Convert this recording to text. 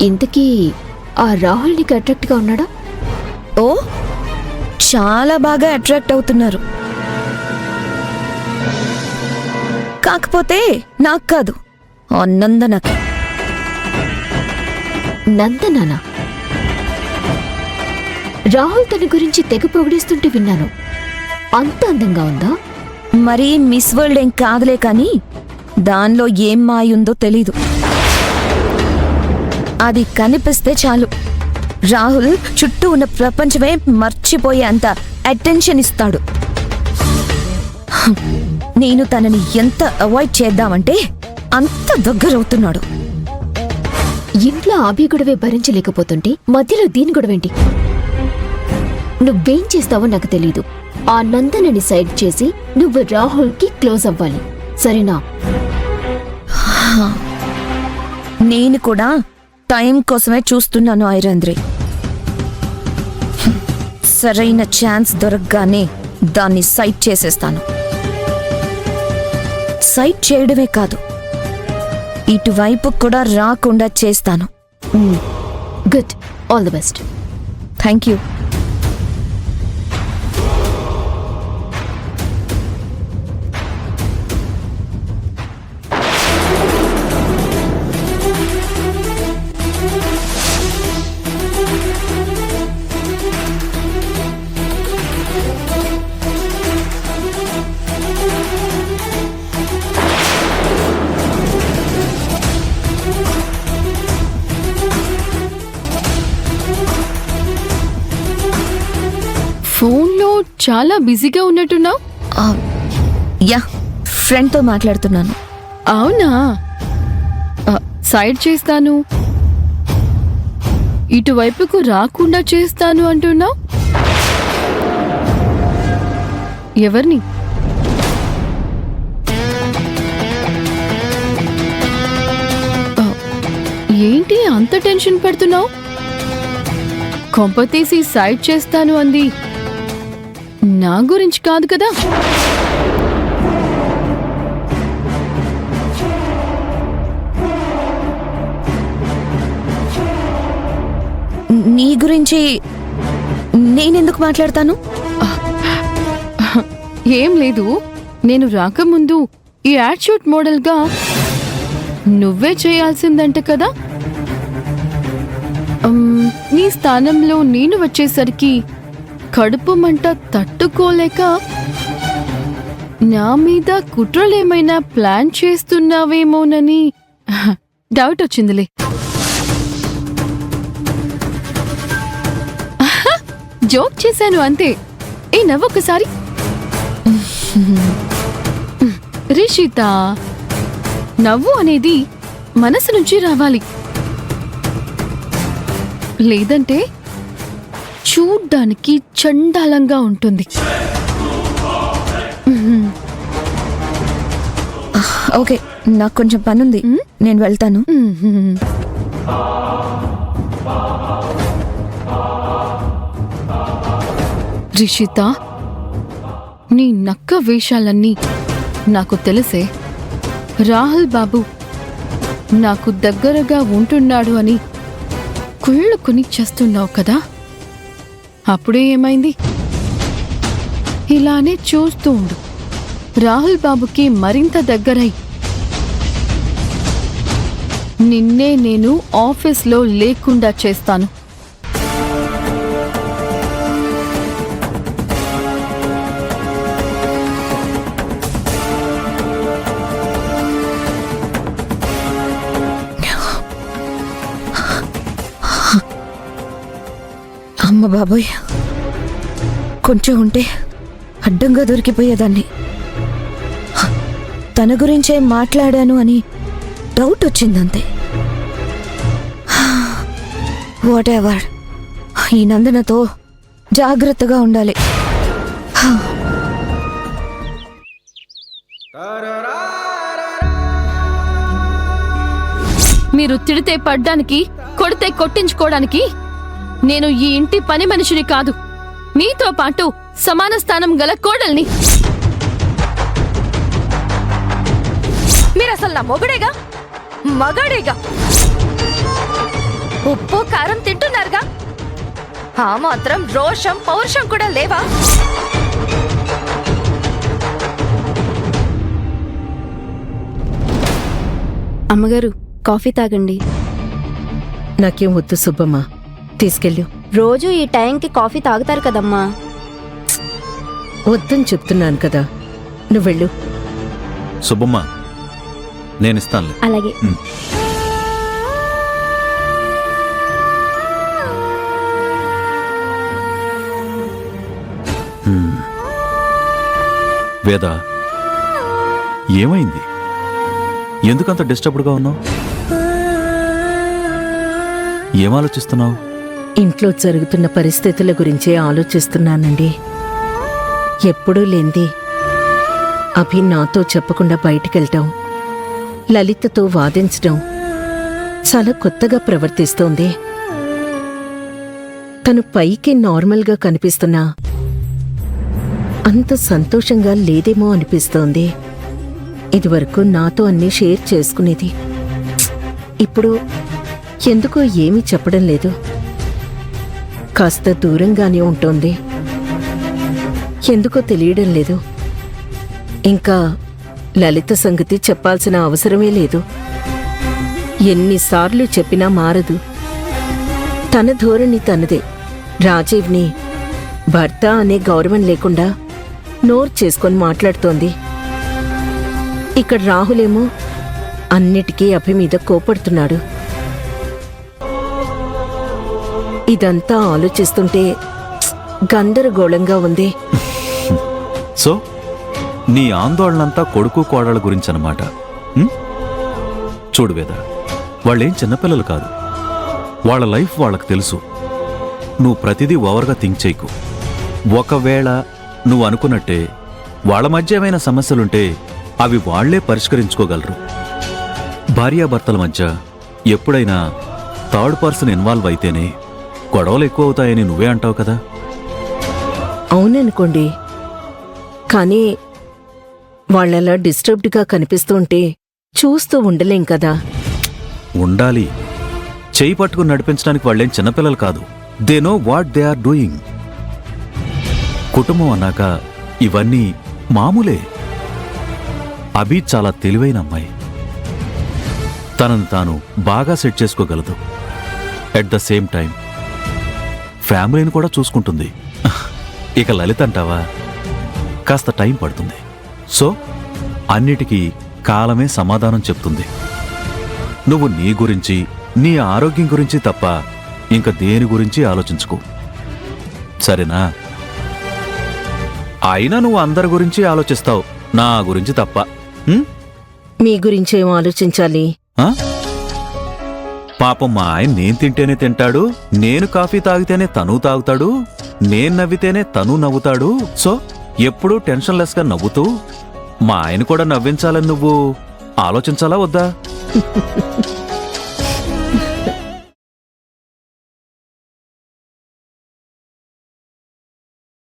ఇంతకీ ఆ రాహుల్ నీకు అట్రాక్ట్గా ఉన్నాడా? ఓ, చాలా బాగా అట్రాక్ట్ అవుతున్నారు. కాకపోతే నాకు కాదు, ఆ నందనకి. నందనానా? రాహుల్ తన గురించి తెగ పొగిడేస్తుంటే విన్నాను. అంత అందంగా ఉందా? మరీ మిస్ వరల్డ్ ఏం కాదులే కానీ దానిలో ఏం మాయుందో తెలీదు. అది కనిపిస్తే చాలు రాహుల్ చుట్టూ ఉన్న ప్రపంచమే మర్చిపోయే అంత అటెన్షన్ ఇస్తాడు. నేను తనని ఎంత అవాయిడ్ చేద్దామంటే అంత దగ్గరవుతున్నాడు. ఇంట్లో ఆబి గొడవే భరించలేకపోతుంటే మధ్యలో దీని గొడవేంటి? నువ్వేం చేస్తావో నాకు తెలీదు. ఆ నందనని సైడ్ చేసి నువ్వు రాహుల్కి క్లోజ్ అవ్వాలి, సరేనా? నేను కూడా టైం కోసమే చూస్తున్నాను ఐరంద్రి. సరైన ఛాన్స్ దొరకగానే దాన్ని సైడ్ చేసేస్తాను. సైడ్ చేయడమే కాదు, ఇటువైపు కూడా రాకుండా చేస్తాను. Good, all the best. Thank you. ఫోన్లో చాలా బిజీగా ఉన్నట్టున్నావు. యా, ఫ్రెండ్తో మాట్లాడుతున్నాను. అవునా? సైడ్ చేస్తాను, ఇటువైపుకు రాకుండా చేస్తాను అంటున్నావు. ఎవరిని? ఏంటి అంత టెన్షన్ పడుతున్నావు? కొంపతీసి సైడ్ చేస్తాను అంది నా గురించి కాదు కదా? నీ గురించి నేనెందుకు మాట్లాడతాను? ఏం లేదు, నేను రాకముందు ఈ యాడ్షూట్ మోడల్గా నువ్వే చేయాల్సిందంట కదా. నీ స్థానంలో నేను వచ్చేసరికి కడుపు మంట తట్టుకోలేక నా మీద కుట్రలేమైనా ప్లాన్ చేస్తున్నావేమోనని డౌట్ వచ్చిందిలే. జోక్ చేశాను అంతే. ఏ నవ్వొక్కసారి. రిషిత, నవ్వు అనేది మనసు నుంచి రావాలి, లేదంటే చూడ్డానికి చండాలంగా ఉంటుంది. ఓకే, నాకు కొంచెం పనుంది, నేను వెళ్తాను. రిషిత, నీ నక్క వేషాలన్నీ నాకు తెలిసే. రాహుల్ బాబు నాకు దగ్గరగా ఉంటున్నాడు అని కుళ్ళుకుని చేస్తున్నావు కదా. అప్పుడే ఏమైంది? ఇలానే చూస్తూ ఉండు. రాహుల్ బాబుకి మరింత దగ్గరై నిన్నే నేను ఆఫీస్లో లేకుండా చేస్తాను. అమ్మ బాబోయ్, కొంచెం ఉంటే అడ్డంగా దొరికిపోయేదాన్ని. తన గురించే మాట్లాడాను అని డౌట్ వచ్చిందంతే. వాట్ ఎవర్, ఈ నందనతో జాగ్రత్తగా ఉండాలి. మీరు తిడితే పడ్డానికి, కొడితే కొట్టించుకోవడానికి నేను ఈ ఇంటి పని మనిషిని కాదు, మీతో పాటు సమాన స్థానం గల కోడల్ని. మీరసలు నా మొగుడేగా, మగాడేగా. ఉప్పు కారం తింటున్నారుగా, ఆ మాత్రం రోషం పౌరుషం కూడా లేవా? అమ్మగారు, కాఫీ తాగండి. నాకేం వద్దు సుబ్బమ్మ, తీసుకెళ్ళు. రోజు ఈ టైంకి కాఫీ తాగుతారు కదమ్మా. వద్దని చెప్తున్నాను కదా, నువ్వెళ్ళు. సుబ్బమ్మ, నేనిస్తానులే. అలాగే. వేద, ఏమైంది? ఎందుకంత డిస్టర్బ్డ్గా ఉన్నావు? ఏం ఆలోచిస్తున్నావు? ఇంట్లో జరుగుతున్న పరిస్థితుల గురించే ఆలోచిస్తున్నానండి. ఎప్పుడూ లేంది అభి నాతో చెప్పకుండా బయటికెళ్ళటం, లలితతో వాదించడం చాలా కొత్తగా ప్రవర్తిస్తోంది. తను పైకి నార్మల్గా కనిపిస్తున్నా అంత సంతోషంగా లేదేమో అనిపిస్తోంది. ఇదివరకు నాతో అన్నీ షేర్ చేసుకునేది, ఇప్పుడు ఎందుకో ఏమీ చెప్పడం లేదు. కాస్త దూరంగానే ఉంటోంది. ఎందుకో తెలియడం లేదు. ఇంకా లలిత సంగతి చెప్పాల్సిన అవసరమే లేదు. ఎన్నిసార్లు చెప్పినా మారదు. తన ధోరణి తనదే. రాజీవ్ని భర్త అనే గౌరవం లేకుండా నోరు చేసుకొని మాట్లాడుతోంది. ఇక్కడ రాహులేమో అన్నిటికీ అభి మీద కోపడుతున్నాడు. ఇదంతా ఆలోచిస్తుంటే గందరగోళంగా ఉంది. సో నీ ఆందోళనంతా కొడుకు కోడళ్ళ గురించనమాట. చూడు వేద, వాళ్ళేం చిన్నపిల్లలు కాదు. వాళ్ళ లైఫ్ వాళ్ళకు తెలుసు. నువ్వు ప్రతిదీ ఓవర్గా థింక్ చేయకు. ఒకవేళ నువ్వు అనుకున్నట్టే వాళ్ళ మధ్య ఏమైనా సమస్యలుంటే అవి వాళ్లే పరిష్కరించుకోగలరు. భార్యాభర్తల మధ్య ఎప్పుడైనా థర్డ్ పర్సన్ ఇన్వాల్వ్ అయితేనే గొడవలు ఎక్కువ అవుతాయని నువ్వే అంటావు కదా. అవుననుకోండి, కానీ వాళ్ళలా డిస్టర్బ్డ్గా కనిపిస్తుంటే చూస్తూ ఉండలేం కదా. ఉండాలి. చేయి పట్టుకుని నడిపించడానికి వాళ్ళేం చిన్నపిల్లలు కాదు. They know what they are doing. కుటుంబం అన్నాక ఇవన్నీ మామూలే. అభి చాలా తెలివైన అమ్మాయి. తనను తాను బాగా సెట్ చేసుకోగలదు. ఎట్ ద సేమ్ టైం ఫ్యామిలీని కూడా చూసుకుంటుంది. ఇక లలిత అంటావా, కాస్త టైం పడుతుంది. సో అన్నిటికీ కాలమే సమాధానం చెప్తుంది. నువ్వు నీ గురించి, నీ ఆరోగ్యం గురించి తప్ప ఇంక దేని గురించి ఆలోచించుకో, సరేనా? అయినా నువ్వు అందరి గురించి ఆలోచిస్తావు, నా గురించి తప్ప. మీ గురించేం ఆలోచించాలి? ఆ? పాపం మా ఆయన నేను తింటేనే తింటాడు, నేను కాఫీ తాగితేనే తను తాగుతాడు, నేను నవ్వితేనే తను నవ్వుతాడు. సో ఎప్పుడూ టెన్షన్లెస్ గా నవ్వుతూ మా ఆయన కూడా నవ్వించాలని నువ్వు ఆలోచించాలా వద్దా?